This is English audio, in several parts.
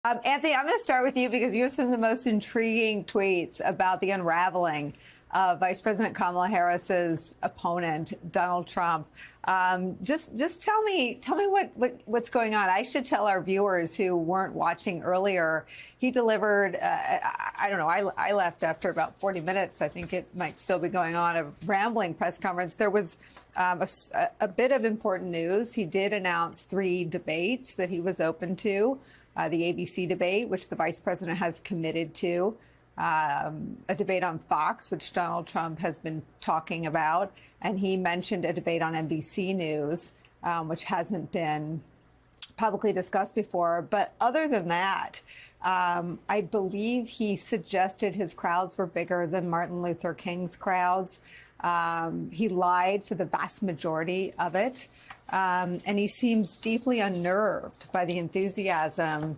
Anthony, I'm going to start with you because you have some of the most intriguing tweets about the unraveling of Vice President Kamala Harris's opponent, Donald Trump. Just tell me what's going on. I should tell our viewers who weren't watching earlier. He delivered, I don't know, I left after about 40 minutes. I think it might still be going on, a rambling press conference. There was a bit of important news. He did announce 3 debates that he was open to. The ABC debate, which the vice president has committed to, a debate on Fox, which Donald Trump has been talking about, and he mentioned a debate on NBC News, which hasn't been publicly discussed before. But other than that, I believe he suggested his crowds were bigger than Martin Luther King's crowds. He lied for the vast majority of it. And he seems deeply unnerved by the enthusiasm,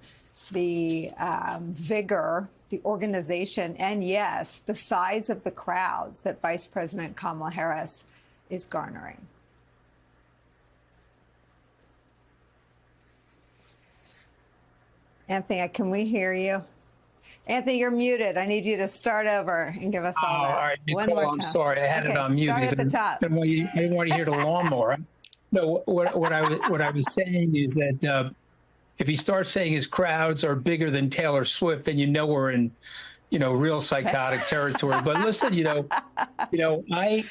the vigor, the organization, and yes, the size of the crowds that Vice President Kamala Harris is garnering. Anthony, can we hear you? Anthony, you're muted. I need you to start over and give us all that. All right, Nicole, one more time. I'm sorry. I had it on mute start because at the top. I didn't want to hear the lawnmower. No, what I was saying is that if he starts saying his crowds are bigger than Taylor Swift, then you know we're in, real psychotic territory. But listen, I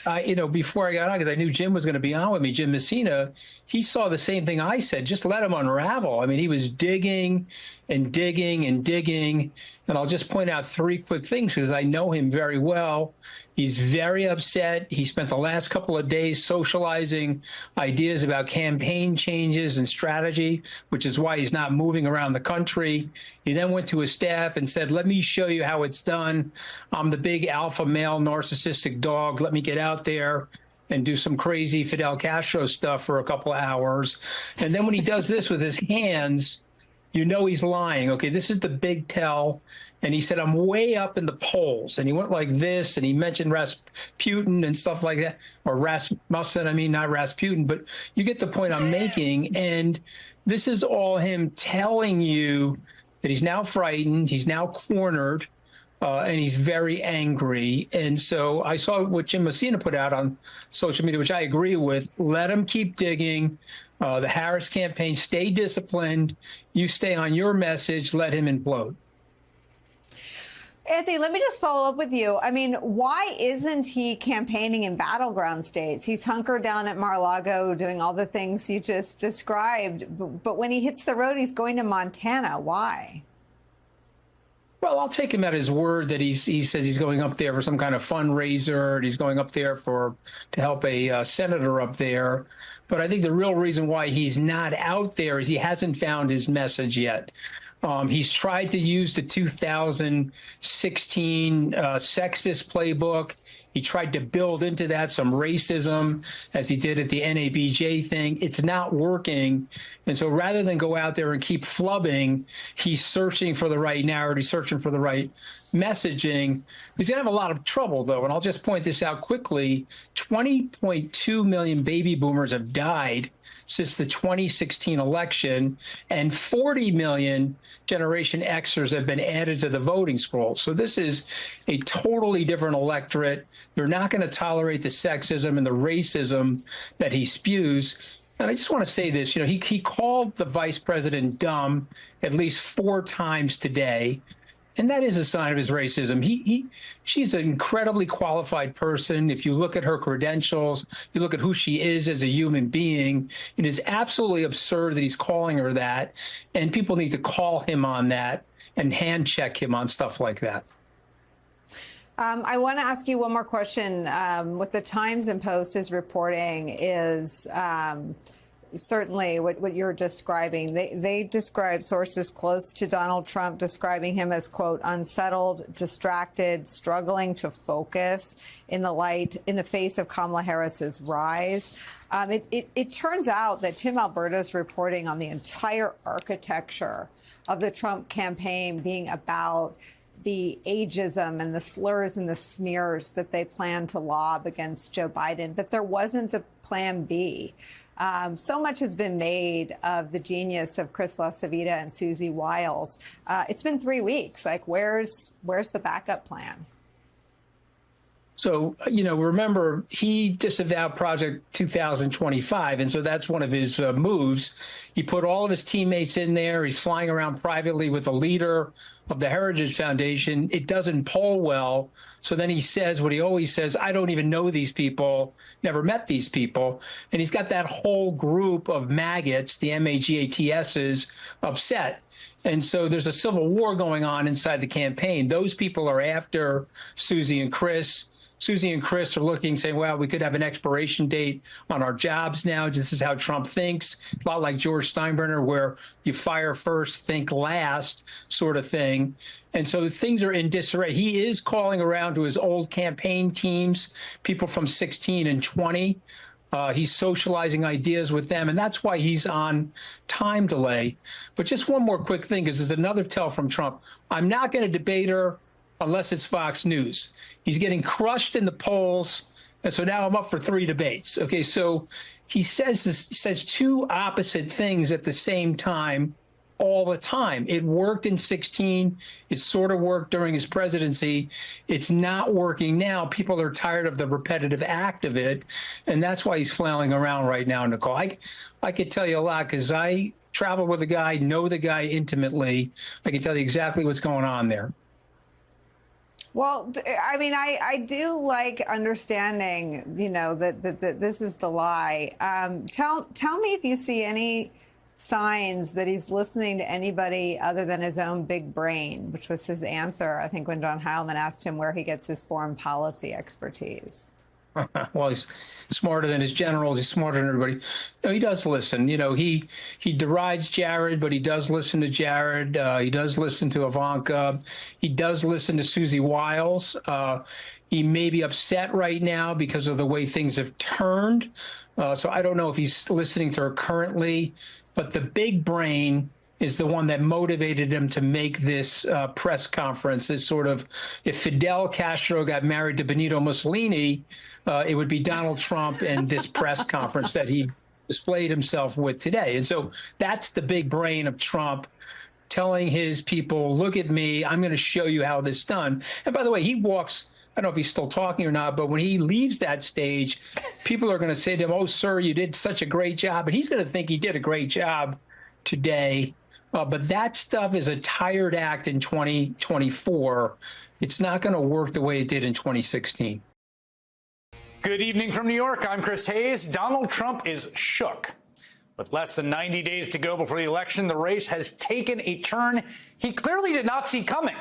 before I got on, because I knew Jim was going to be on with me, Jim Messina, he saw the same thing I said. Just let him unravel. I mean, he was digging and digging and digging. And I'll just point out 3 quick things because I know him very well. He's very upset. He spent the last couple of days socializing ideas about campaign changes and strategy, which is why he's not moving around the country. He then went to his staff and said, let me show you how it's done. I'm the big alpha male narcissistic dog. Let me get out there and do some crazy Fidel Castro stuff for a couple of hours. And then when he does this with his hands, he's lying. Okay, this is the big tell. And he said, I'm way up in the polls. And he went like this, and he mentioned Rasputin and stuff like that. Or Rasmussen, not Rasputin. But you get the point I'm making. And this is all him telling you that he's now frightened, he's now cornered, and he's very angry. And so I saw what Jim Messina put out on social media, which I agree with. Let him keep digging. The Harris campaign, stay disciplined. You stay on your message. Let him implode. Anthony, let me just follow up with you. I mean, why isn't he campaigning in battleground states? He's hunkered down at Mar-a-Lago doing all the things you just described. But when he hits the road, he's going to Montana. Why? Well, I'll take him at his word that he says he's going up there for some kind of fundraiser, and he's going up there to help a senator up there. But I think the real reason why he's not out there is he hasn't found his message yet. He's tried to use the 2016 sexist playbook. He tried to build into that some racism, as he did at the NABJ thing. It's not working. And so rather than go out there and keep flubbing, he's searching for the right narrative, searching for the right messaging. He's going to have a lot of trouble, though. And I'll just point this out quickly. 20.2 million baby boomers have died since the 2016 election, and 40 million Generation Xers have been added to the voting scroll. So this is a totally different electorate. They're not going to tolerate the sexism and the racism that he spews. And I just want to say this, he called the vice president dumb at least 4 times today. And that is a sign of his racism. She's an incredibly qualified person. If you look at her credentials, you look at who she is as a human being, it is absolutely absurd that he's calling her that. And people need to call him on that and hand check him on stuff like that. I want to ask you one more question. What the Times and Post is reporting is certainly what you're describing. They describe sources close to Donald Trump describing him as, quote, unsettled, distracted, struggling to focus in the face of Kamala Harris's rise. It turns out that Tim Alberto's reporting on the entire architecture of the Trump campaign being about the ageism and the slurs and the smears that they plan to lob against Joe Biden, that there wasn't a plan B. So much has been made of the genius of Chris LaCivita and Susie Wiles. It's been 3 weeks. Like, where's the backup plan? So, remember, he disavowed Project 2025. And so that's one of his moves. He put all of his teammates in there. He's flying around privately with a leader of the Heritage Foundation. It doesn't poll well. So then he says what he always says: I don't even know these people, never met these people. And he's got that whole group of maggots, the MAGATSs, upset. And so there's a civil war going on inside the campaign. Those people are after Susie and Chris. Susie and Chris are looking, saying, well, we could have an expiration date on our jobs now. This is how Trump thinks. It's a lot like George Steinbrenner, where you fire first, think last sort of thing. And so things are in disarray. He is calling around to his old campaign teams, people from 16 and 20. He's socializing ideas with them, and that's why he's on time delay. But just one more quick thing, because there's another tell from Trump. I'm not going to debate her unless it's Fox News. He's getting crushed in the polls, and so now I'm up for 3 debates. Okay, so he says two opposite things at the same time all the time. It worked in 16. It sort of worked during his presidency. It's not working now. People are tired of the repetitive act of it, and that's why he's flailing around right now, Nicole. I could tell you a lot because I travel with the guy, know the guy intimately. I can tell you exactly what's going on there. Well, I mean, I do like understanding, that this is the lie. Tell me if you see any signs that he's listening to anybody other than his own big brain, which was his answer, I think, when John Heilemann asked him where he gets his foreign policy expertise. Well, he's smarter than his generals. He's smarter than everybody. No, he does listen. He derides Jared, but he does listen to Jared. He does listen to Ivanka. He does listen to Susie Wiles. He may be upset right now because of the way things have turned. So I don't know if he's listening to her currently, but the big brain is the one that motivated him to make this press conference. This sort of, if Fidel Castro got married to Benito Mussolini, it would be Donald Trump and this press conference that he displayed himself with today. And so that's the big brain of Trump, telling his people, look at me, I'm going to show you how this is done. And by the way, he walks, I don't know if he's still talking or not, but when he leaves that stage, people are going to say to him, oh, sir, you did such a great job. And he's going to think he did a great job today. But that stuff is a tired act in 2024. It's not going to work the way it did in 2016. Good evening from New York. I'm Chris Hayes. Donald Trump is shook. With less than 90 days to go before the election, the race has taken a turn he clearly did not see coming.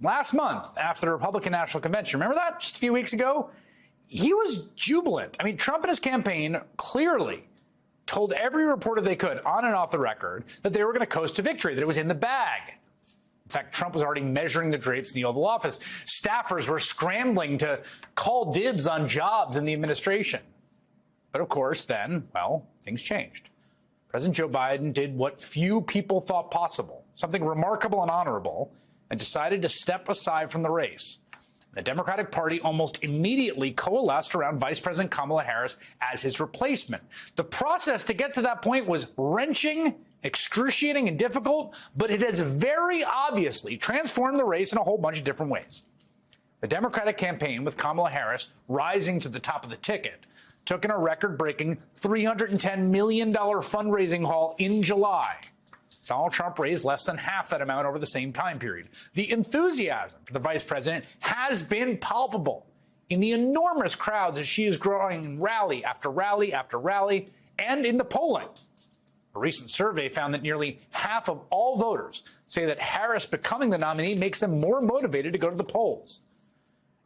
Last month, after the Republican National Convention, remember that? Just a few weeks ago? He was jubilant. I mean, Trump and his campaign clearly told every reporter they could, on and off the record, that they were going to coast to victory, that it was in the bag. In fact, Trump was already measuring the drapes in the Oval Office. Staffers were scrambling to call dibs on jobs in the administration. But of course, then, well, things changed. President Joe Biden did what few people thought possible, something remarkable and honorable, and decided to step aside from the race. The Democratic Party almost immediately coalesced around Vice President Kamala Harris as his replacement. The process to get to that point was wrenching, excruciating, and difficult, but it has very obviously transformed the race in a whole bunch of different ways. The Democratic campaign, with Kamala Harris rising to the top of the ticket, took in a record-breaking $310 million fundraising haul in July. Donald Trump raised less than half that amount over the same time period. The enthusiasm for the vice president has been palpable in the enormous crowds as she is growing in rally after rally after rally, and in the polling. A recent survey found that nearly half of all voters say that Harris becoming the nominee makes them more motivated to go to the polls.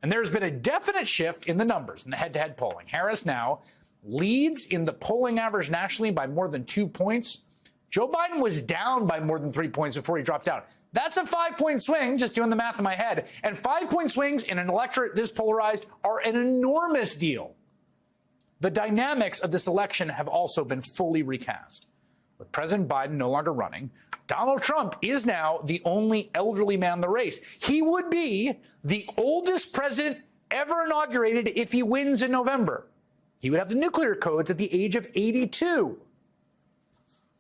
And there's been a definite shift in the numbers in the head-to-head polling. Harris now leads in the polling average nationally by more than 2 points. Joe Biden was down by more than 3 points before he dropped out. That's a 5-point swing, just doing the math in my head. And 5-point swings in an electorate this polarized are an enormous deal. The dynamics of this election have also been fully recast. With President Biden no longer running, Donald Trump is now the only elderly man in the race. He would be the oldest president ever inaugurated if he wins in November. He would have the nuclear codes at the age of 82.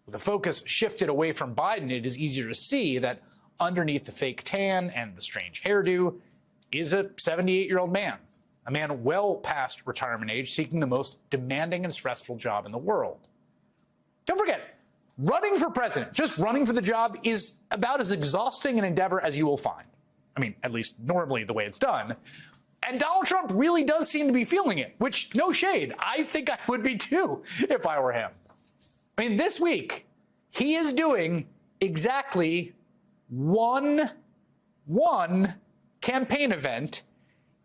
With the focus shifted away from Biden, it is easier to see that underneath the fake tan and the strange hairdo is a 78-year-old man, a man well past retirement age, seeking the most demanding and stressful job in the world. Don't forget, running for president, just running for the job, is about as exhausting an endeavor as you will find. I mean, at least normally the way it's done. And Donald Trump really does seem to be feeling it, which, no shade, I think I would be too if I were him. I mean, this week, he is doing exactly one campaign event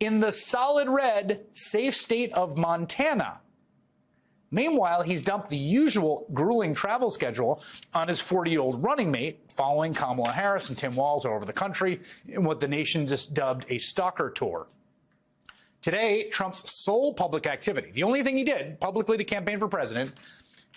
in the solid red, safe state of Montana. Meanwhile, he's dumped the usual grueling travel schedule on his 40-year-old running mate, following Kamala Harris and Tim Walz over the country in what the nation just dubbed a stalker tour. Today, Trump's sole public activity, the only thing he did publicly to campaign for president,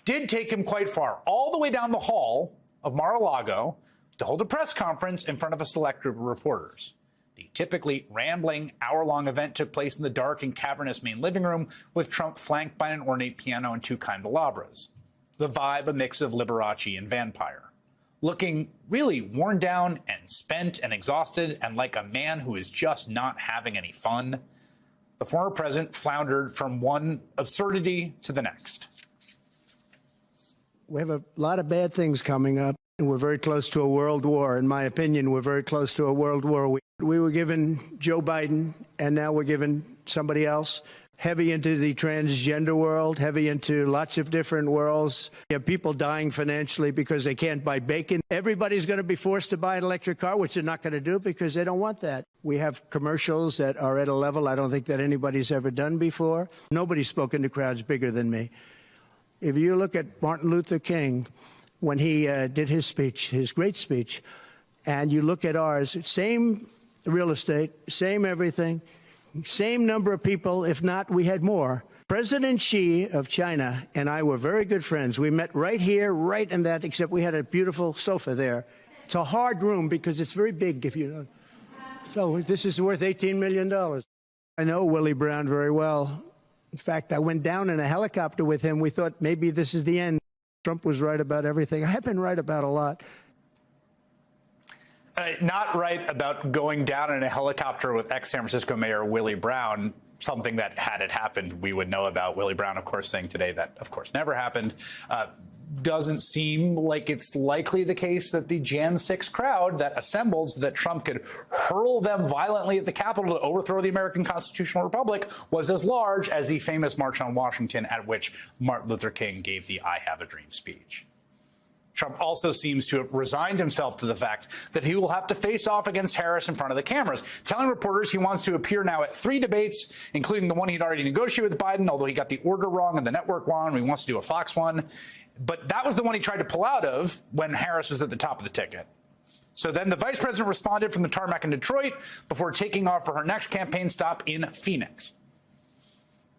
did take him quite far, all the way down the hall of Mar-a-Lago to hold a press conference in front of a select group of reporters. The typically rambling, hour-long event took place in the dark and cavernous main living room, with Trump flanked by an ornate piano and two candelabras. The vibe a mix of Liberace and vampire. Looking really worn down and spent and exhausted and like a man who is just not having any fun, the former president floundered from one absurdity to the next. We have a lot of bad things coming up, and we're very close to a world war. In my opinion, we're very close to a world war. We were given Joe Biden, and now we're given somebody else. Heavy into the transgender world, heavy into lots of different worlds. You have people dying financially because they can't buy bacon. Everybody's going to be forced to buy an electric car, which they're not going to do because they don't want that. We have commercials that are at a level I don't think that anybody's ever done before. Nobody's spoken to crowds bigger than me. If you look at Martin Luther King, when he did his speech, his great speech, and you look at ours, same real estate, same everything, same number of people, if not, we had more. President Xi of China and I were very good friends. We met right here, right in that, except we had a beautiful sofa there. It's a hard room because it's very big, if you know. So this is worth $18 million. I know Willie Brown very well. In fact, I went down in a helicopter with him. We thought maybe this is the end. Trump was right about everything. I have been right about a lot. Not right about going down in a helicopter with ex-San Francisco Mayor Willie Brown, something that, had it happened, we would know about. Willie Brown, of course, saying today that, of course, never happened. Doesn't seem like it's likely the case that the Jan 6 crowd that assembles, that Trump could hurl them violently at the Capitol to overthrow the American constitutional republic, was as large as the famous March on Washington at which Martin Luther King gave the I Have a Dream speech. Trump also seems to have resigned himself to the fact that he will have to face off against Harris in front of the cameras, telling reporters he wants to appear now at 3 debates, including the one he'd already negotiated with Biden, although he got the order wrong and the network one. He wants to do a Fox one. But that was the one he tried to pull out of when Harris was at the top of the ticket. So then the vice president responded from the tarmac in Detroit before taking off for her next campaign stop in Phoenix.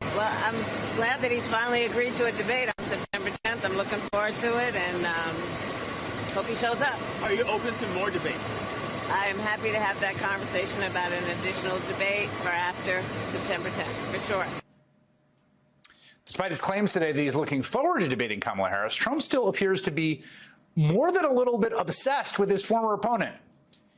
Well, I'm glad that he's finally agreed to a debate on September 10th. I'm looking forward to it, and hope he shows up. Are you open to more debate? I am happy to have that conversation about an additional debate for after September 10th, for sure. Despite his claims today that he's looking forward to debating Kamala Harris, Trump still appears to be more than a little bit obsessed with his former opponent.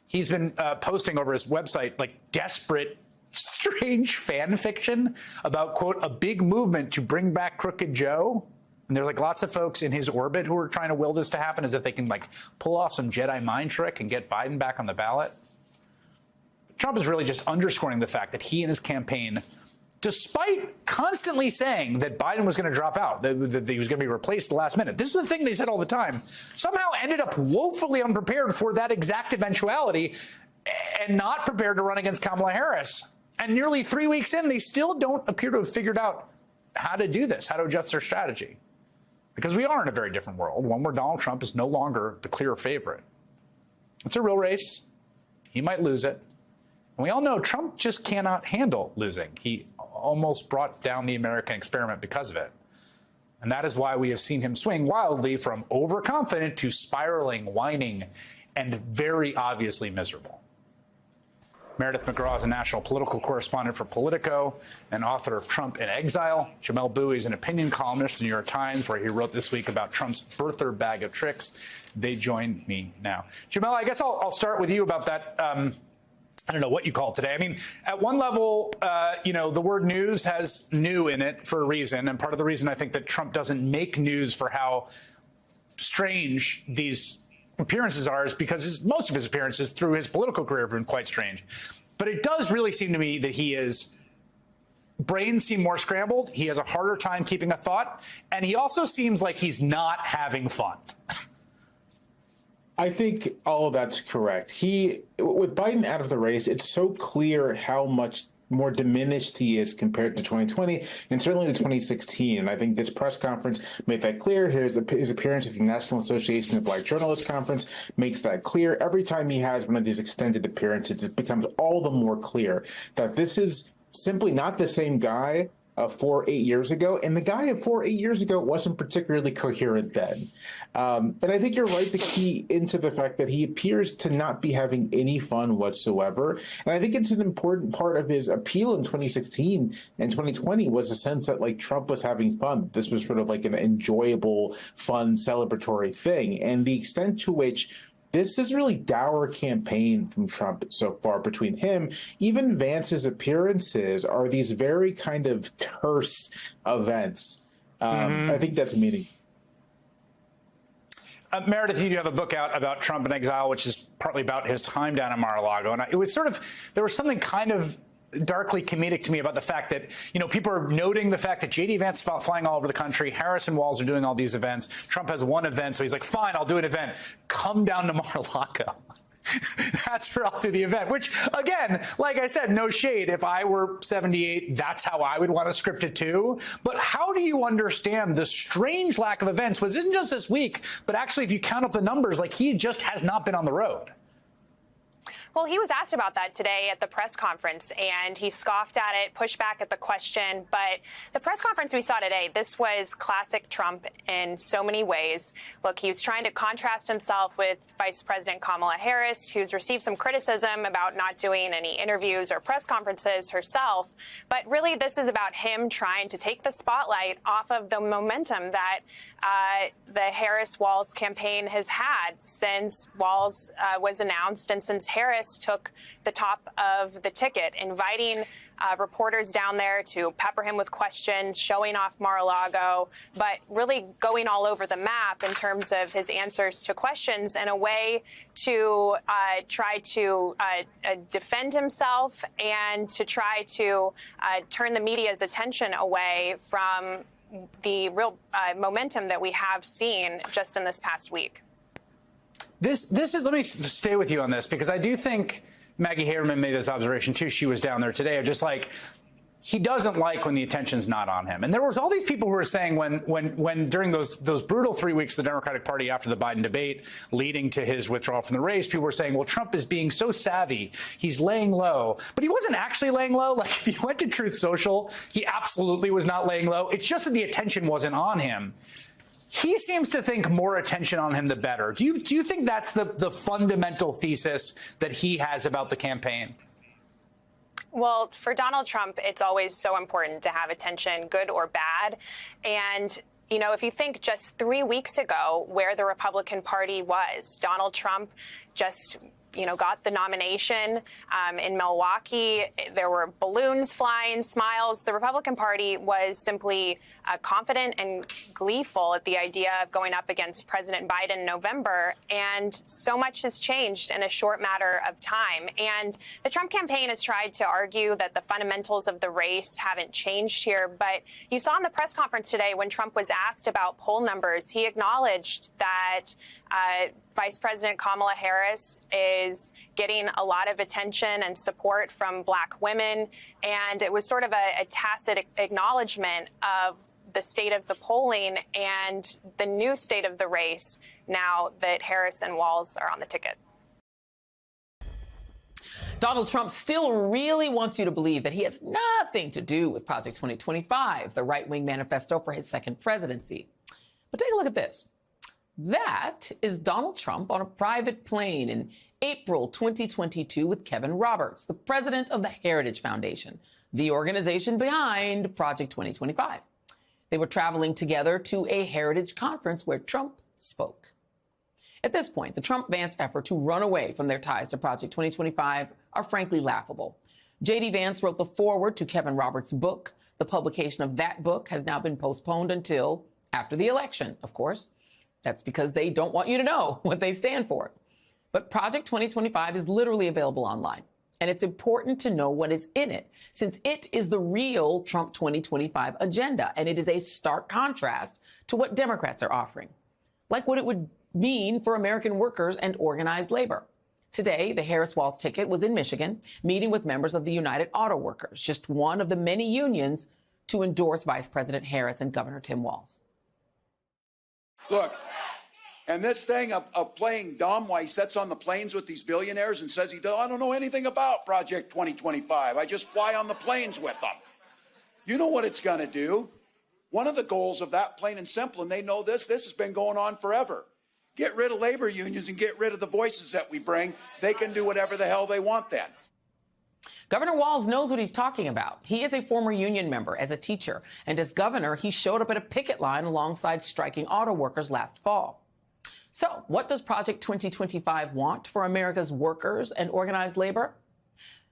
He's been posting over his website like desperate, strange fan fiction about, quote, a big movement to bring back Crooked Joe. And there's like lots of folks in his orbit who are trying to will this to happen as if they can like pull off some Jedi mind trick and get Biden back on the ballot. Trump is really just underscoring the fact that he and his campaign, despite constantly saying that Biden was going to drop out, that he was going to be replaced at the last minute, this is the thing they said all the time, somehow ended up woefully unprepared for that exact eventuality and not prepared to run against Kamala Harris. And nearly 3 weeks in, they still don't appear to have figured out how to do this, how to adjust their strategy. Because we are in a very different world, one where Donald Trump is no longer the clear favorite. It's a real race. He might lose it. And we all know Trump just cannot handle losing. He almost brought down the American experiment because of it. And that is why we have seen him swing wildly from overconfident to spiraling, whining, and very obviously miserable. Meredith McGraw is a national political correspondent for Politico and author of Trump in Exile. Jamelle Bouie is an opinion columnist for the New York Times, where he wrote this week about Trump's birther bag of tricks. They join me now. Jamelle, I guess I'll start with you about that. I don't know what you call it today. I mean, at one level, the word news has new in it for a reason. And part of the reason I think that Trump doesn't make news for how strange these appearances are is because most of his appearances through his political career have been quite strange. But it does really seem to me that brains seem more scrambled. He has a harder time keeping a thought. And he also seems like he's not having fun. I think all of that's correct. With Biden out of the race, it's so clear how much more diminished he is compared to 2020 and certainly to 2016. And I think this press conference made that clear. His appearance at the National Association of Black Journalists Conference makes that clear. Every time he has one of these extended appearances, it becomes all the more clear that this is simply not the same guy of 8 years ago. And the guy of 8 years ago wasn't particularly coherent then. And I think you're right to key into the fact that he appears to not be having any fun whatsoever. And I think it's an important part of his appeal in 2016 and 2020 was a sense that like Trump was having fun. This was sort of like an enjoyable, fun, celebratory thing. And the extent to which this is really dour campaign from Trump so far between him. Even Vance's appearances are these very kind of terse events. I think that's meaningful. Meredith, you have a book out about Trump in Exile, which is partly about his time down in Mar-a-Lago. And it was there was something kind of darkly comedic to me about the fact that, people are noting the fact that J.D. Vance is flying all over the country. Harris and Walz are doing all these events. Trump has one event, so he's like, fine, I'll do an event. Come down to Mar-a-Lago. That's where I'll do the event, which, again, like I said, no shade. If I were 78, that's how I would want to script it too. But how do you understand the strange lack of events? Was isn't just this week, but actually, if you count up the numbers, like he just has not been on the road. Well, he was asked about that today at the press conference, and he scoffed at it, pushed back at the question. But the press conference we saw today, this was classic Trump in so many ways. Look, he was trying to contrast himself with Vice President Kamala Harris, who's received some criticism about not doing any interviews or press conferences herself. But really, this is about him trying to take the spotlight off of the momentum that the Harris-Walz campaign has had since Walz was announced and since Harris took the top of the ticket, inviting reporters down there to pepper him with questions, showing off Mar-a-Lago, but really going all over the map in terms of his answers to questions in a way to try to defend himself and to try to turn the media's attention away from the real momentum that we have seen just in this past week. This is, let me stay with you on this, because I do think Maggie Haberman made this observation too. She was down there today, of just like, he doesn't like when the attention's not on him. And there was all these people who were saying when during those brutal 3 weeks of the Democratic Party after the Biden debate leading to his withdrawal from the race, people were saying, well, Trump is being so savvy. He's laying low. But he wasn't actually laying low. Like, if you went to Truth Social, he absolutely was not laying low. It's just that the attention wasn't on him. He seems to think more attention on him, the better. Do you think that's the fundamental thesis that he has about the campaign? Well, for Donald Trump, it's always so important to have attention, good or bad. And, if you think just 3 weeks ago where the Republican Party was, Donald Trump just got the nomination in Milwaukee. There were balloons flying, smiles. The Republican Party was simply confident and gleeful at the idea of going up against President Biden in November. And so much has changed in a short matter of time. And the Trump campaign has tried to argue that the fundamentals of the race haven't changed here. But you saw in the press conference today when Trump was asked about poll numbers, he acknowledged that Vice President Kamala Harris is getting a lot of attention and support from Black women. And it was sort of a tacit acknowledgement of the state of the polling and the new state of the race now that Harris and Walz are on the ticket. Donald Trump still really wants you to believe that he has nothing to do with Project 2025, the right-wing manifesto for his second presidency. But take a look at this. That is Donald Trump on a private plane in April 2022 with Kevin Roberts, the president of the Heritage Foundation, the organization behind Project 2025. They were traveling together to a heritage conference where Trump spoke. At this point, the Trump-Vance effort to run away from their ties to Project 2025 are frankly laughable. J.D. Vance wrote the foreword to Kevin Roberts' book. The publication of that book has now been postponed until after the election, of course. That's because they don't want you to know what they stand for. But Project 2025 is literally available online. And it's important to know what is in it, since it is the real Trump 2025 agenda. And it is a stark contrast to what Democrats are offering, like what it would mean for American workers and organized labor. Today, the Harris-Walz ticket was in Michigan, meeting with members of the United Auto Workers, just one of the many unions to endorse Vice President Harris and Governor Tim Walz. Look, and this thing of playing dumb while he sits on the planes with these billionaires and says I don't know anything about Project 2025. I just fly on the planes with them. You know what it's going to do. One of the goals of that, plain and simple, and they know this has been going on forever. Get rid of labor unions and get rid of the voices that we bring. They can do whatever the hell they want then. Governor Walz knows what he's talking about. He is a former union member as a teacher, and as governor, he showed up at a picket line alongside striking auto workers last fall. So what does Project 2025 want for America's workers and organized labor?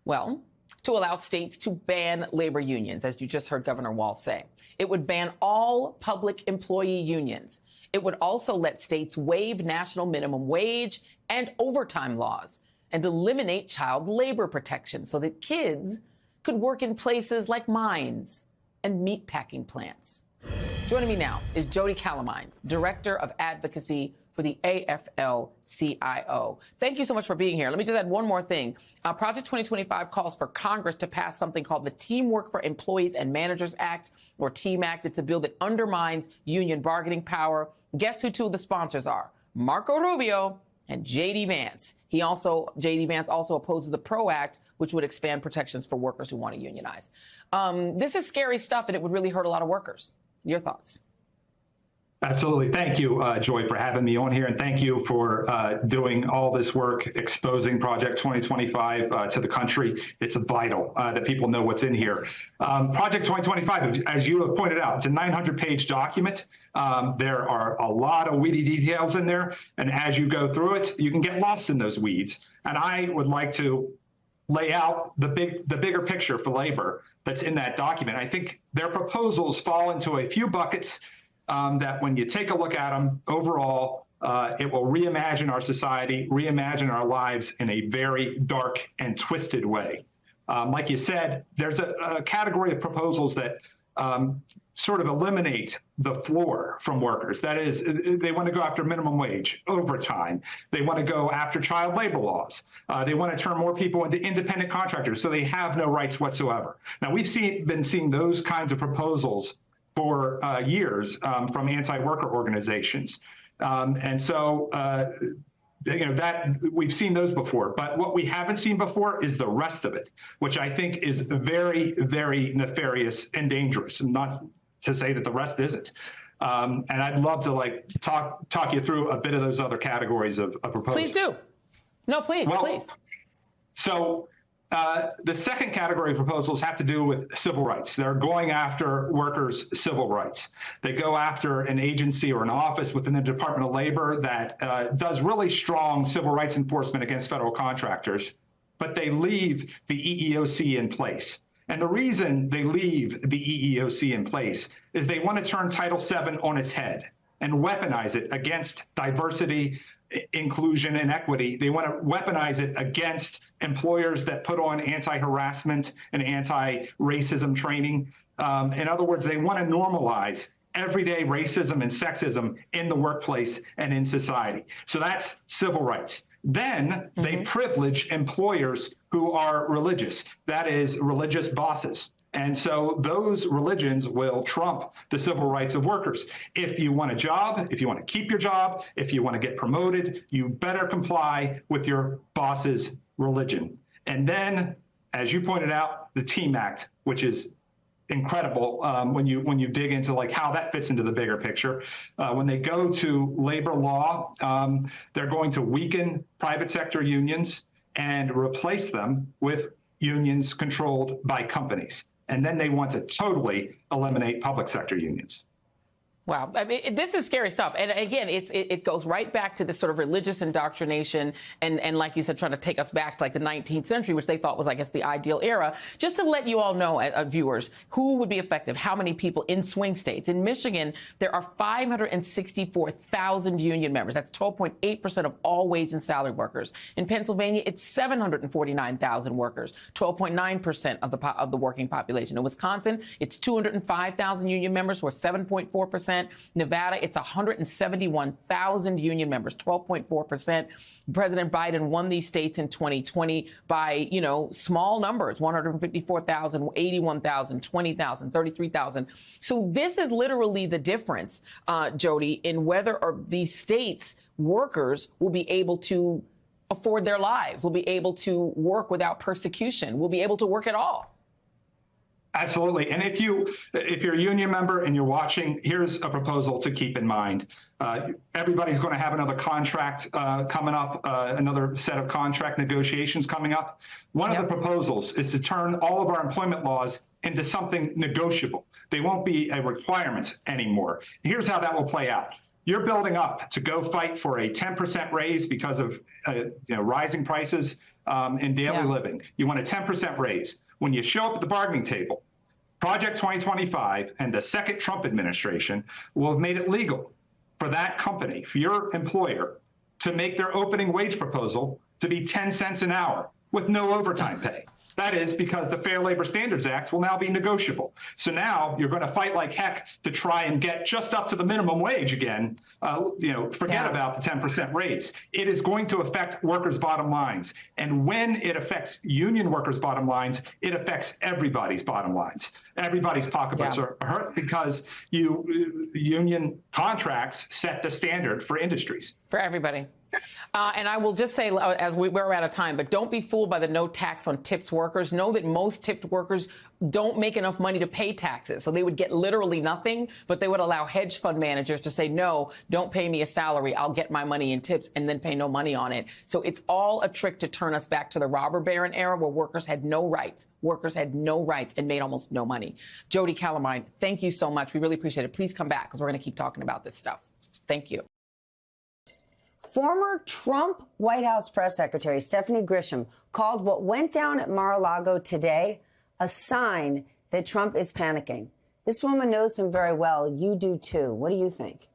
Well, to allow states to ban labor unions, as you just heard Governor Walz say. It would ban all public employee unions. It would also let states waive national minimum wage and overtime laws and eliminate child labor protection so that kids could work in places like mines and meatpacking plants. Joining me now is Jody Calamine, Director of Advocacy for the AFL-CIO. Thank you so much for being here. Let me just add one more thing. Project 2025 calls for Congress to pass something called the Teamwork for Employees and Managers Act, or TEAM Act. It's a bill that undermines union bargaining power. Guess who two of the sponsors are? Marco Rubio and J.D. Vance. J.D. Vance also opposes the PRO Act, which would expand protections for workers who want to unionize. This is scary stuff, and it would really hurt a lot of workers. Your thoughts? Absolutely. Thank you, Joy, for having me on here. And thank you for doing all this work, exposing Project 2025 to the country. It's vital that people know what's in here. Project 2025, as you have pointed out, it's a 900-page document. There are a lot of weedy details in there. And as you go through it, you can get lost in those weeds. And I would like to lay out the bigger picture for labor that's in that document. I think their proposals fall into a few buckets that when you take a look at them, overall, it will reimagine our society, reimagine our lives in a very dark and twisted way. Like you said, there's a category of proposals that sort of eliminate the floor from workers. That is, they want to go after minimum wage, overtime. They want to go after child labor laws. They want to turn more people into independent contractors, so they have no rights whatsoever. Now, we've been seeing those kinds of proposals for years from anti-worker organizations. And so, that we've seen those before. But what we haven't seen before is the rest of it, which I think is very, very nefarious and dangerous. And not to say that the rest isn't. And I'd love to talk you through a bit of those other categories of proposals. Please do. No, please, please. So the second category of proposals have to do with civil rights. They're going after workers' civil rights. They go after an agency or an office within the Department of Labor that does really strong civil rights enforcement against federal contractors, but they leave the EEOC in place. And the reason they leave the EEOC in place is they want to turn Title VII on its head and weaponize it against diversity, inclusion, and equity. They want to weaponize it against employers that put on anti-harassment and anti-racism training. In other words, they want to normalize everyday racism and sexism in the workplace and in society. So that's civil rights. Then they privilege employers who are religious, that is, religious bosses. And so those religions will trump the civil rights of workers. If you want a job, if you want to keep your job, if you want to get promoted, you better comply with your boss's religion. And then, as you pointed out, the TEAM Act, which is incredible when you dig into like how that fits into the bigger picture. When they go to labor law, they're going to weaken private sector unions and replace them with unions controlled by companies. And then they want to totally eliminate public sector unions. Wow. I mean, this is scary stuff. And again, it goes right back to this sort of religious indoctrination and like you said, trying to take us back to like the 19th century, which they thought was, I guess, the ideal era. Just to let you all know, viewers, who would be affected, how many people in swing states. In Michigan, there are 564,000 union members. That's 12.8% of all wage and salary workers. In Pennsylvania, it's 749,000 workers, 12.9% of the working population. In Wisconsin, it's 205,000 union members, who are 7.4%. Nevada, it's 171,000 union members, 12.4%. President Biden won these states in 2020 by, small numbers, 154,000, 81,000, 20,000, 33,000. So this is literally the difference, Jody, in whether or these states' workers will be able to afford their lives, will be able to work without persecution, will be able to work at all. Absolutely. And if you're a union member and you're watching, here's a proposal to keep in mind. Everybody's going to have another contract coming up, another set of contract negotiations coming up. One of the proposals is to turn all of our employment laws into something negotiable. They won't be a requirement anymore. Here's how that will play out. You're building up to go fight for a 10% raise because of rising prices in daily living. You want a 10% raise. When you show up at the bargaining table, Project 2025 and the second Trump administration will have made it legal for that company, for your employer, to make their opening wage proposal to be 10 cents an hour with no overtime pay. That is because the Fair Labor Standards Act will now be negotiable. So now you're going to fight like heck to try and get just up to the minimum wage again. Forget about the 10% raise. It is going to affect workers' bottom lines. And when it affects union workers' bottom lines, it affects everybody's bottom lines. Everybody's pocketbooks are hurt because union contracts set the standard for industries. For everybody. And I will just say, as we're out of time, but don't be fooled by the no tax on tipped workers. Know that most tipped workers don't make enough money to pay taxes. So they would get literally nothing, but they would allow hedge fund managers to say, no, don't pay me a salary. I'll get my money in tips and then pay no money on it. So it's all a trick to turn us back to the robber baron era where workers had no rights. Workers had no rights and made almost no money. Jody Calamine, thank you so much. We really appreciate it. Please come back because we're going to keep talking about this stuff. Thank you. Former Trump White House press secretary Stephanie Grisham called what went down at Mar-a-Lago today a sign that Trump is panicking. This woman knows him very well. You do, too. What do you think?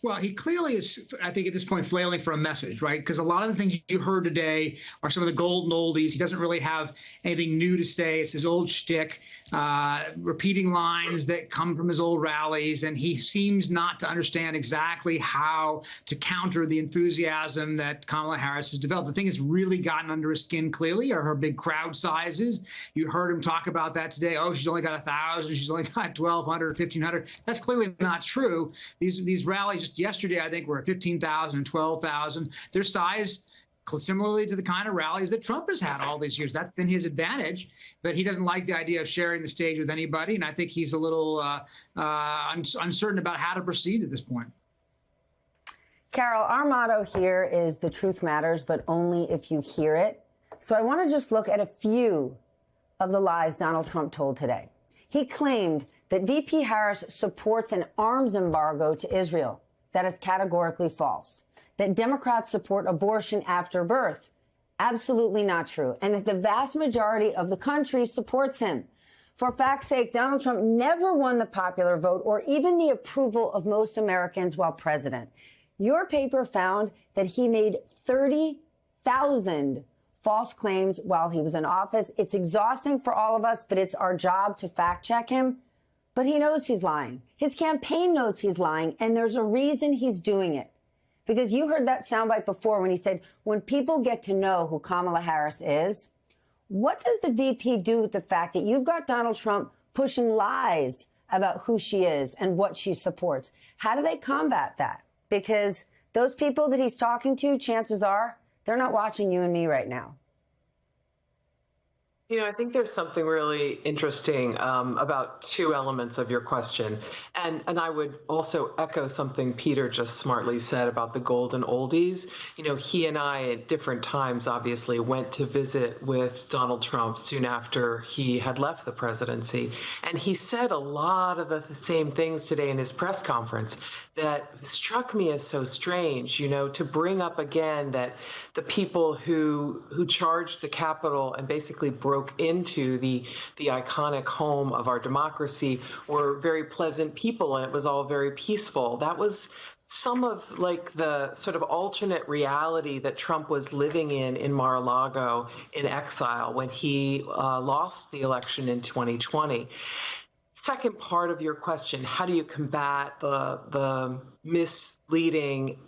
Well, he clearly is, I think, at this point, flailing for a message, right? Because a lot of the things you heard today are some of the golden oldies. He doesn't really have anything new to say. It's his old shtick, repeating lines that come from his old rallies. And he seems not to understand exactly how to counter the enthusiasm that Kamala Harris has developed. The thing that's really gotten under his skin, clearly, are her big crowd sizes. You heard him talk about that today. Oh, she's only got 1,000. She's only got 1,200, 1,500. That's clearly not true. These rallies just yesterday, I think, were 15,000 and 12,000. Their size similarly to the kind of rallies that Trump has had all these years. That's been his advantage, but he doesn't like the idea of sharing the stage with anybody. And I think he's a little uncertain about how to proceed at this point. Carol, our motto here is the truth matters, but only if you hear it. So I want to just look at a few of the lies Donald Trump told today. He claimed that VP Harris supports an arms embargo to Israel. That is categorically false. That Democrats support abortion after birth. Absolutely not true. And that the vast majority of the country supports him. For fact's sake, Donald Trump never won the popular vote or even the approval of most Americans while president. Your paper found that he made 30,000 false claims while he was in office. It's exhausting for all of us, but it's our job to fact check him. But he knows he's lying. His campaign knows he's lying, and there's a reason he's doing it. Because you heard that soundbite before when he said, when people get to know who Kamala Harris is, what does the VP do with the fact that you've got Donald Trump pushing lies about who she is and what she supports? How do they combat that? Because those people that he's talking to, chances are, they're not watching you and me right now. I think there's something really interesting about two elements of your question. And I would also echo something Peter just smartly said about the golden oldies. He and I at different times obviously went to visit with Donald Trump soon after he had left the presidency. And he said a lot of the same things today in his press conference that struck me as so strange, to bring up again that the people who charged the Capitol and basically broke into the iconic home of our democracy were very pleasant people, and it was all very peaceful. That was some of the sort of alternate reality that Trump was living in Mar-a-Lago in exile when he lost the election in 2020. Second part of your question, how do you combat the misleading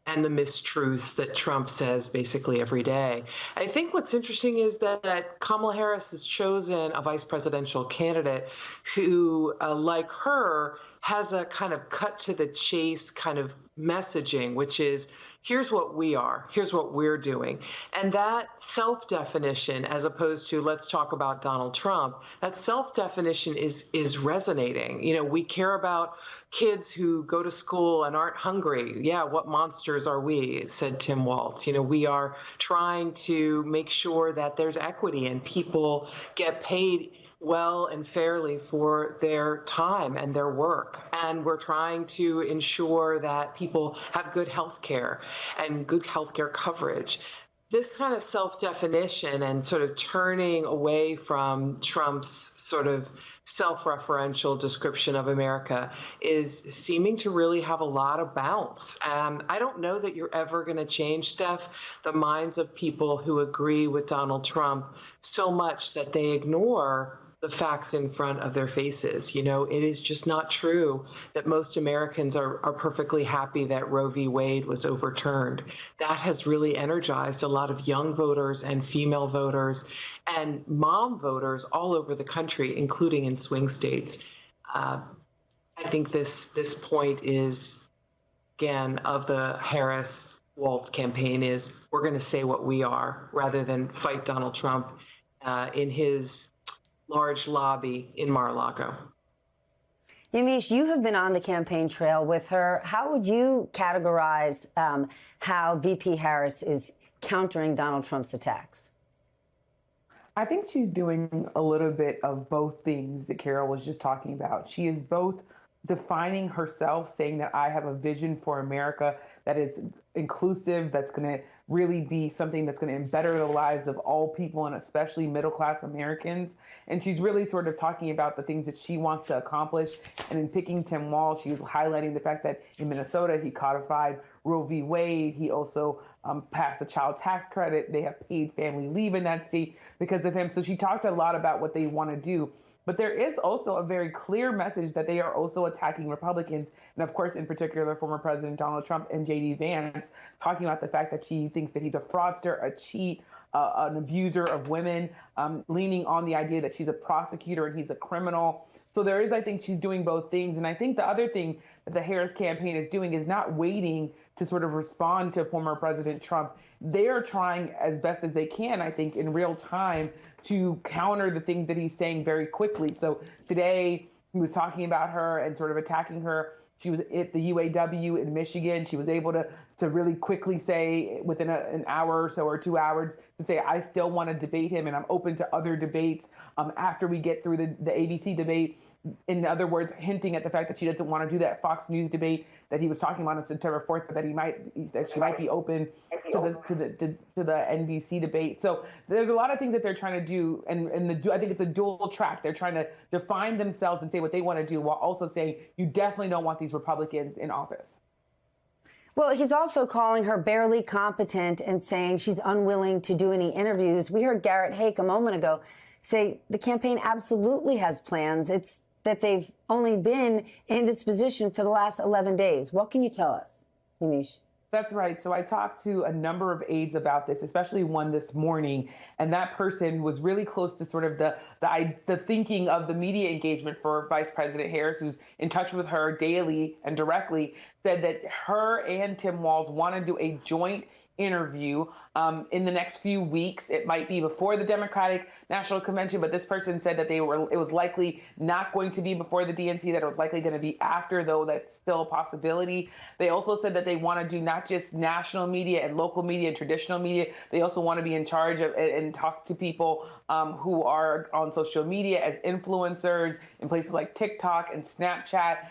and the mistruths that Trump says basically every day? I think what's interesting is that Kamala Harris has chosen a vice presidential candidate who, like her, has a kind of cut to the chase kind of messaging, which is, here's what we are, here's what we're doing. And that self-definition, as opposed to let's talk about Donald Trump, that self-definition is resonating. We care about kids who go to school and aren't hungry. Yeah, what monsters are we, said Tim Walz. We are trying to make sure that there's equity and people get paid well and fairly for their time and their work. And we're trying to ensure that people have good health care and good health care coverage. This kind of self-definition and sort of turning away from Trump's sort of self-referential description of America is seeming to really have a lot of bounce. I don't know that you're ever going to change, Steph, the minds of people who agree with Donald Trump so much that they ignore the facts in front of their faces. It is just not true that most Americans are perfectly happy that Roe v. Wade was overturned. That has really energized a lot of young voters and female voters and mom voters all over the country, including in swing states. I think this point is, again, of the Harris-Walz campaign is we're going to say what we are rather than fight Donald Trump in his large lobby in Mar-a-Lago. Yamiche, you have been on the campaign trail with her. How would you categorize how VP Harris is countering Donald Trump's attacks? I think she's doing a little bit of both things that Carol was just talking about. She is both defining herself, saying that I have a vision for America that is inclusive, that's going to really be something that's going to better the lives of all people and especially middle-class Americans. And she's really sort of talking about the things that she wants to accomplish. And in picking Tim Walz, she's highlighting the fact that in Minnesota, he codified Roe v. Wade. He also passed the child tax credit. They have paid family leave in that state because of him. So she talked a lot about what they want to do. But there is also a very clear message that they are also attacking Republicans. And of course, in particular, former President Donald Trump and J.D. Vance, talking about the fact that she thinks that he's a fraudster, a cheat, an abuser of women, leaning on the idea that she's a prosecutor and he's a criminal. So there is, I think she's doing both things. And I think the other thing that the Harris campaign is doing is not waiting to sort of respond to former President Trump. They are trying as best as they can, I think, in real time to counter the things that he's saying very quickly. So today he was talking about her and sort of attacking her. She was at the UAW in Michigan. She was able to really quickly say within an hour or so or 2 hours to say, I still want to debate him and I'm open to other debates after we get through the ABC debate. In other words, hinting at the fact that she doesn't want to do that Fox News debate that he was talking about on September 4th, but that she might be open to the NBC debate. So there's a lot of things that they're trying to do, and I think it's a dual track. They're trying to define themselves and say what they want to do, while also saying you definitely don't want these Republicans in office. Well, he's also calling her barely competent and saying she's unwilling to do any interviews. We heard Garrett Haake a moment ago say the campaign absolutely has plans. It's that they've only been in this position for the last 11 days. What can you tell us, Yamiche? That's right. So I talked to a number of aides about this, especially one this morning, and that person was really close to sort of the thinking of the media engagement for Vice President Harris, who's in touch with her daily and directly, said that her and Tim Walz want to do a joint interview in the next few weeks. It might be before the Democratic National Convention, but this person said that it was likely not going to be before the DNC, that it was likely going to be after, though that's still a possibility. They also said that they want to do not just national media and local media and traditional media. They also want to be in charge of and talk to people who are on social media as influencers in places like TikTok and Snapchat.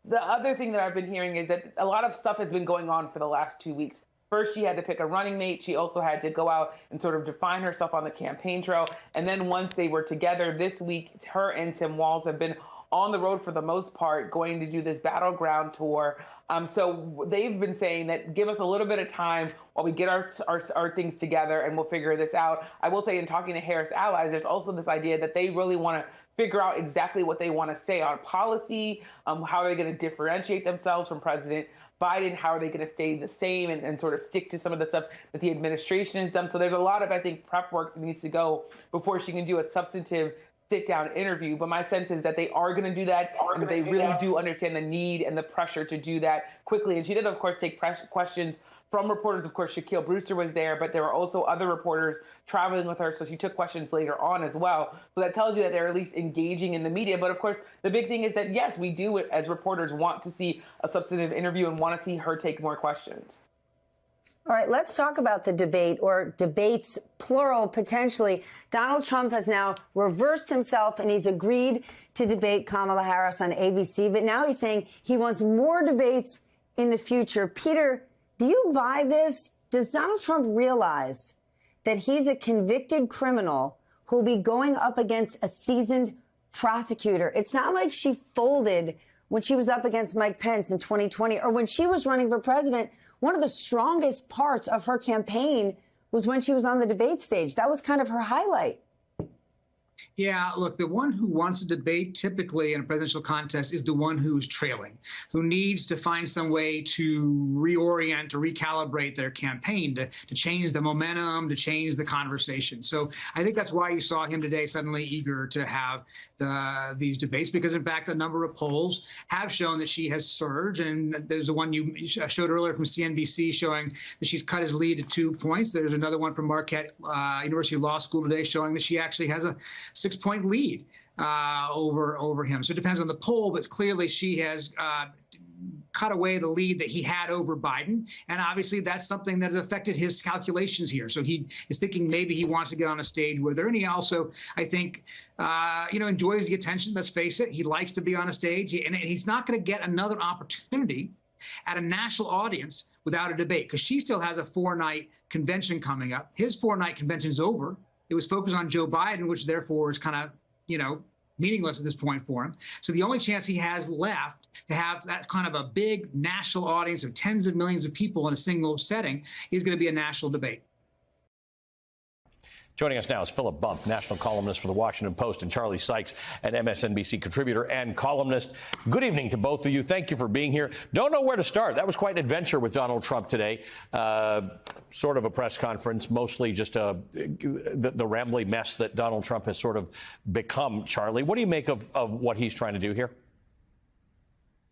The other thing that I've been hearing is that a lot of stuff has been going on for the last 2 weeks. First, she had to pick a running mate. She also had to go out and sort of define herself on the campaign trail. And then once they were together this week, her and Tim Walz have been on the road for the most part, going to do this battleground tour. So they've been saying that give us a little bit of time while we get our things together and we'll figure this out. I will say in talking to Harris allies, there's also this idea that they really want to figure out exactly what they want to say on policy, how are they going to differentiate themselves from President Biden, how are they going to stay the same and sort of stick to some of the stuff that the administration has done. So there's a lot of, I think, prep work that needs to go before she can do a substantive sit-down interview. But my sense is that they are going to do that, and that they really do understand the need and the pressure to do that quickly. And she did, of course, take questions from reporters. Of course, Shaquille Brewster was there, but there were also other reporters traveling with her, so she took questions later on as well. So that tells you that they're at least engaging in the media. But of course, the big thing is that, yes, we do, as reporters, want to see a substantive interview and want to see her take more questions. All right, let's talk about the debate, or debates, plural, potentially. Donald Trump has now reversed himself, and he's agreed to debate Kamala Harris on ABC. But now he's saying he wants more debates in the future. Peter, do you buy this? Does Donald Trump realize that he's a convicted criminal who'll be going up against a seasoned prosecutor? It's not like she folded when she was up against Mike Pence in 2020, or when she was running for president. One of the strongest parts of her campaign was when she was on the debate stage. That was kind of her highlight. Yeah, look, the one who wants a debate typically in a presidential contest is the one who's trailing, who needs to find some way to reorient, to recalibrate their campaign, to change the momentum, to change the conversation. So I think that's why you saw him today suddenly eager to have these debates, because, in fact, a number of polls have shown that she has surged. And there's the one you showed earlier from CNBC showing that she's cut his lead to 2 points. There's another one from Marquette University Law School today showing that she actually has a 6-point lead over him. So it depends on the poll, but clearly she has cut away the lead that he had over Biden. And obviously that's something that has affected his calculations here. So he is thinking maybe he wants to get on a stage with her. And he also, I think, enjoys the attention. Let's face it. He likes to be on a stage. And he's not going to get another opportunity at a national audience without a debate, because she still has a 4-night convention coming up. His 4-night convention's over. It was focused on Joe Biden, which therefore is kind of, meaningless at this point for him. So the only chance he has left to have that kind of a big national audience of tens of millions of people in a single setting is going to be a national debate. Joining us now is Philip Bump, national columnist for The Washington Post, and Charlie Sykes, an MSNBC contributor and columnist. Good evening to both of you. Thank you for being here. Don't know where to start. That was quite an adventure with Donald Trump today. Sort of a press conference, mostly just the rambly mess that Donald Trump has sort of become. Charlie, what do you make of what he's trying to do here?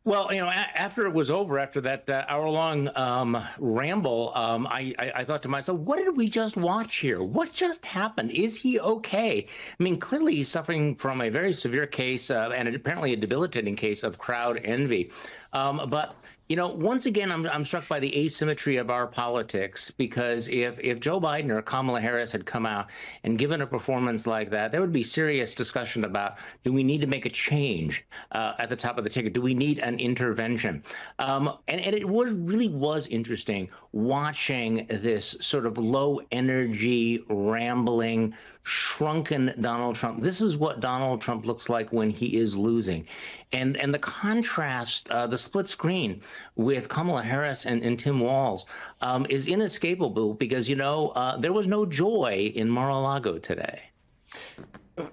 Well, after it was over, after that hour-long ramble, I thought to myself, what did we just watch here? What just happened? Is he okay? I mean, clearly he's suffering from a very severe case and apparently a debilitating case of crowd envy. But once again, I'm struck by the asymmetry of our politics, because if Joe Biden or Kamala Harris had come out and given a performance like that, there would be serious discussion about, do we need to make a change at the top of the ticket? Do we need an intervention? And it really was interesting watching this sort of low energy, rambling, shrunken Donald Trump. This is what Donald Trump looks like when he is losing. And the contrast, the split screen with Kamala Harris and Tim Walz is inescapable, because, there was no joy in Mar-a-Lago today.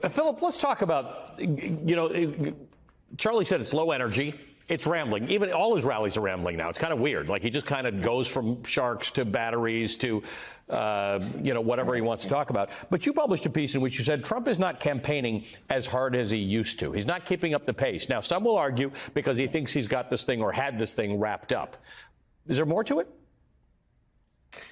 Philip, let's talk about, Charlie said it's low energy. It's rambling. Even all his rallies are rambling now. It's kind of weird. Like, he just kind of goes from sharks to batteries to, whatever he wants to talk about. But you published a piece in which you said Trump is not campaigning as hard as he used to. He's not keeping up the pace. Now, some will argue because he thinks he's got this thing or had this thing wrapped up. Is there more to it?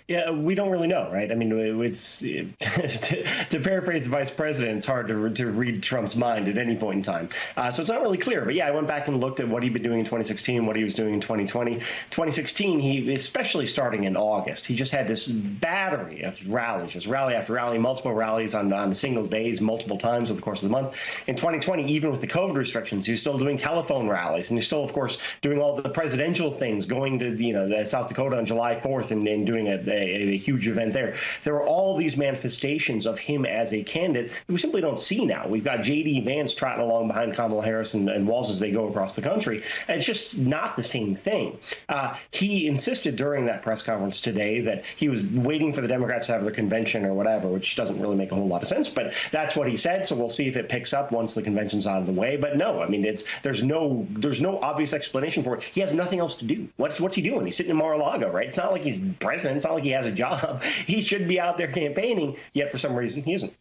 Yeah, we don't really know, right? I mean, it's to paraphrase the vice president, it's hard to read Trump's mind at any point in time. So it's not really clear. But yeah, I went back and looked at what he'd been doing in 2016, what he was doing in 2020. 2016, he, especially starting in August, he just had this battery of rallies, just rally after rally, multiple rallies on single days, multiple times over the course of the month. In 2020, even with the COVID restrictions, he was still doing telephone rallies, and he's still, of course, doing all the presidential things, going to South Dakota on July 4th and doing a huge event there. There are all these manifestations of him as a candidate that we simply don't see now. We've got J.D. Vance trotting along behind Kamala Harris and Walz as they go across the country. And it's just not the same thing. He insisted during that press conference today that he was waiting for the Democrats to have their convention or whatever, which doesn't really make a whole lot of sense. But that's what he said. So we'll see if it picks up once the convention's out of the way. But no, I mean, there's no obvious explanation for it. He has nothing else to do. What's he doing? He's sitting in Mar-a-Lago, right? It's not like he's president. It's not like he has a job. He should be out there campaigning, yet for some reason he isn't.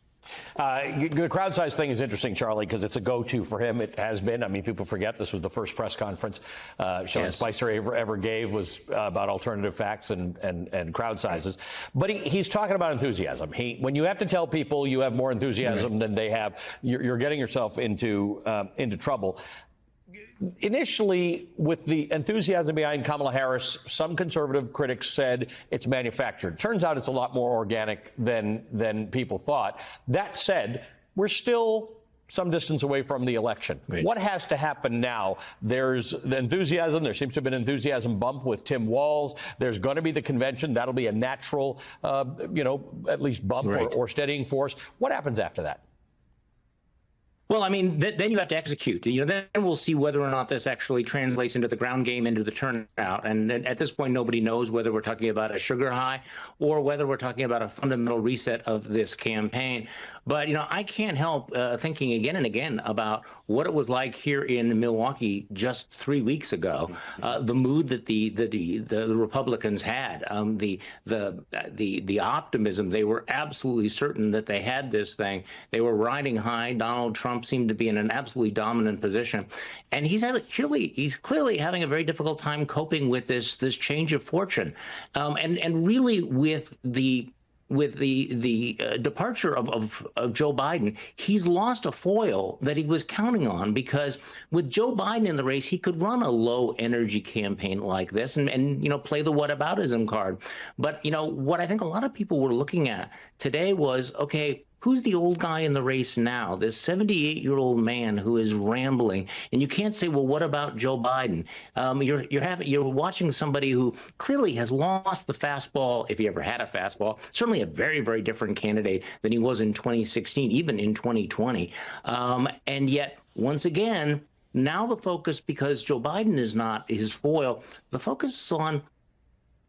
The crowd size thing is interesting, Charlie, because it's a go-to for him. It has been. I mean, people forget this was the first press conference Sean Spicer ever gave was about alternative facts and crowd sizes. But he's talking about enthusiasm. When you have to tell people you have more enthusiasm than they have, you're getting yourself into trouble. Initially, with the enthusiasm behind Kamala Harris, some conservative critics said it's manufactured. Turns out it's a lot more organic than people thought. That said, we're still some distance away from the election. Right. What has to happen now? There's the enthusiasm. There seems to have been an enthusiasm bump with Tim Walz. There's going to be the convention. That'll be a natural, at least bump or steadying force. What happens after that? Well, I mean, then you have to execute. Then we'll see whether or not this actually translates into the ground game, into the turnout. And at this point, nobody knows whether we're talking about a sugar high or whether we're talking about a fundamental reset of this campaign. But, I can't help thinking again and again about what it was like here in Milwaukee just 3 weeks ago. The mood that the Republicans had, the optimism. They were absolutely certain that they had this thing. They were riding high. Donald Trump seemed to be in an absolutely dominant position, and he's clearly having a very difficult time coping with this change of fortune, and really with the departure of Joe Biden, he's lost a foil that he was counting on, because with Joe Biden in the race, he could run a low energy campaign like this and play the whataboutism card. But what I think a lot of people were looking at today was, okay, who's the old guy in the race now? This 78-year-old man who is rambling, and you can't say, well, what about Joe Biden? You're watching somebody who clearly has lost the fastball, if he ever had a fastball. Certainly a very, very different candidate than he was in 2016, even in 2020. And yet, once again, now the focus, because Joe Biden is not his foil, the focus is on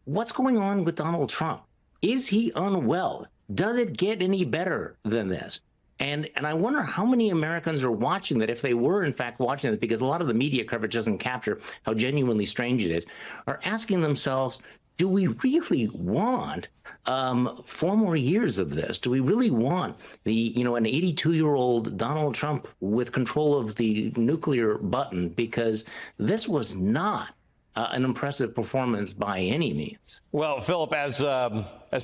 what's going on with Donald Trump. Is he unwell? Does it get any better than this? And I wonder how many Americans are watching that, if they were in fact watching this, because a lot of the media coverage doesn't capture how genuinely strange it is, are asking themselves, do we really want 4 more years of this? Do we really want an 82-year-old Donald Trump with control of the nuclear button? Because this was not an impressive performance by any means. Well, Philip, as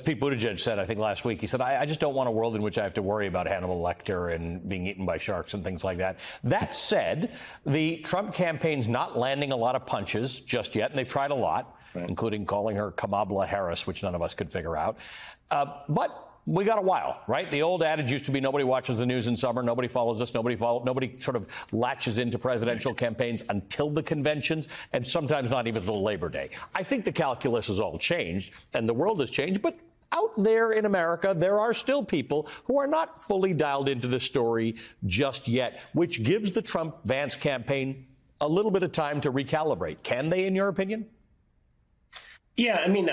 Pete Buttigieg said, I think last week, he said, I just don't want a world in which I have to worry about Hannibal Lecter and being eaten by sharks and things like that. That said, the Trump campaign's not landing a lot of punches just yet, and they've tried a lot, including calling her Kamala Harris, which none of us could figure out. But we got a while, right? The old adage used to be nobody watches the news in summer, nobody follows us, nobody sort of latches into presidential campaigns until the conventions, and sometimes not even until Labor Day. I think the calculus has all changed, and the world has changed, but out there in America, there are still people who are not fully dialed into the story just yet, which gives the Trump-Vance campaign a little bit of time to recalibrate. Can they, in your opinion? Yeah, I mean,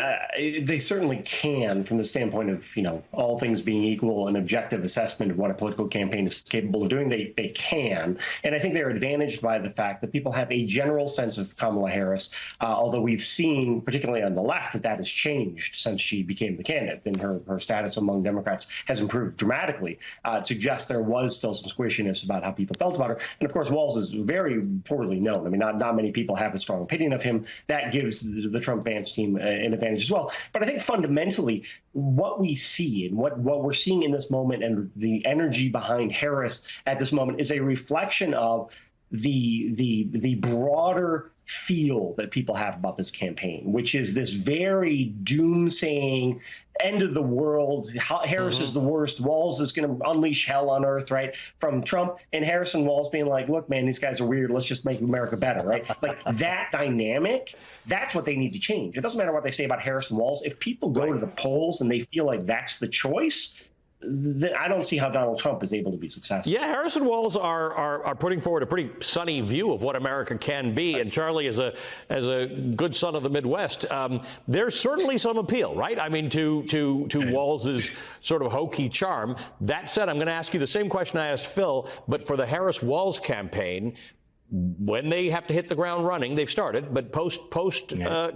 they certainly can, from the standpoint of, all things being equal, an objective assessment of what a political campaign is capable of doing. They can. And I think they're advantaged by the fact that people have a general sense of Kamala Harris, although we've seen, particularly on the left, that has changed since she became the candidate. And her status among Democrats has improved dramatically. It suggests there was still some squishiness about how people felt about her. And of course, Walz is very poorly known. I mean, not many people have a strong opinion of him. That gives the Trump-Vance team him an advantage as well. But I think fundamentally, what we see and what we're seeing in this moment and the energy behind Harris at this moment is a reflection of the broader feel that people have about this campaign, which is this very doomsaying, end of the world. Harris is the worst. Walz is going to unleash hell on earth, right? From Trump and Harris and Walz being like, look, man, these guys are weird. Let's just make America better, right? Like that dynamic, that's what they need to change. It doesn't matter what they say about Harris and Walz. If people go to the polls and they feel like that's the choice, I don't see how Donald Trump is able to be successful. Yeah, Harris and Walz are putting forward a pretty sunny view of what America can be. And Charlie, as a good son of the Midwest, there's certainly some appeal, right? I mean, to Walz's sort of hokey charm. That said, I'm going to ask you the same question I asked Phil, but for the Harris-Walz campaign, when they have to hit the ground running, they've started, but post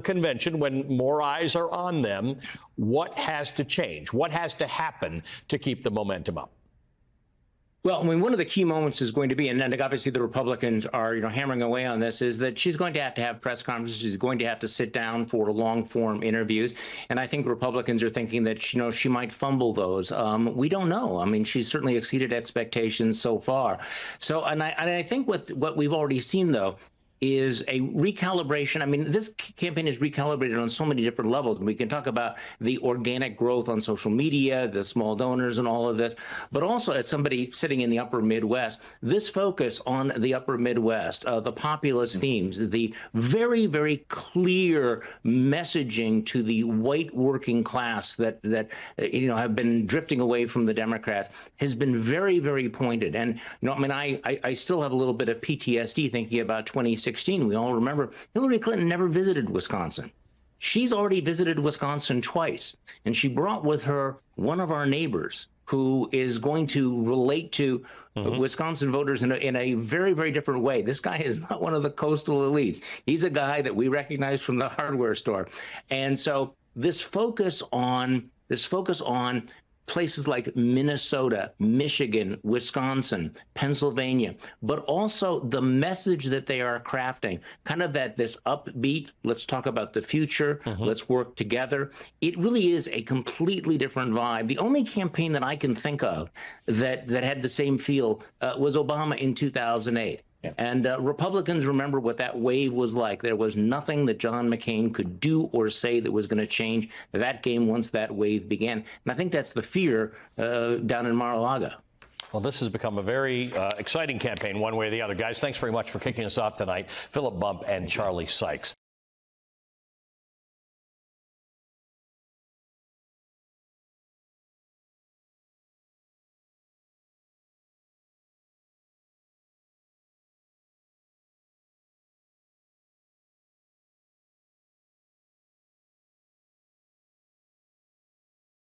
convention, when more eyes are on them, what has to change? What has to happen to keep the momentum up? Well, I mean, one of the key moments is going to be, and then obviously the Republicans are, hammering away on this, is that she's going to have press conferences. She's going to have to sit down for long-form interviews. And I think Republicans are thinking that, she might fumble those. We don't know. I mean, she's certainly exceeded expectations so far. So, and I think what we've already seen, though, is a recalibration. I mean, this campaign is recalibrated on so many different levels. And we can talk about the organic growth on social media, the small donors and all of this, but also as somebody sitting in the upper Midwest, this focus on the upper Midwest, the populist themes, the very, very clear messaging to the white working class that have been drifting away from the Democrats has been very, very pointed. And, I mean, I still have a little bit of PTSD thinking about 2016. We all remember Hillary Clinton never visited Wisconsin. She's already visited Wisconsin twice, and she brought with her one of our neighbors who is going to relate to Wisconsin voters in a very, very different way. This guy is not one of the coastal elites. He's a guy that we recognize from the hardware store. And so this focus on places like Minnesota, Michigan, Wisconsin, Pennsylvania, but also the message that they are crafting, kind of this upbeat, let's talk about the future, let's work together. It really is a completely different vibe. The only campaign that I can think of that had the same feel was Obama in 2008. Yeah. And Republicans remember what that wave was like. There was nothing that John McCain could do or say that was going to change that game once that wave began. And I think that's the fear down in Mar-a-Lago. Well, this has become a very exciting campaign one way or the other. Guys, thanks very much for kicking us off tonight. Philip Bump and Charlie Sykes.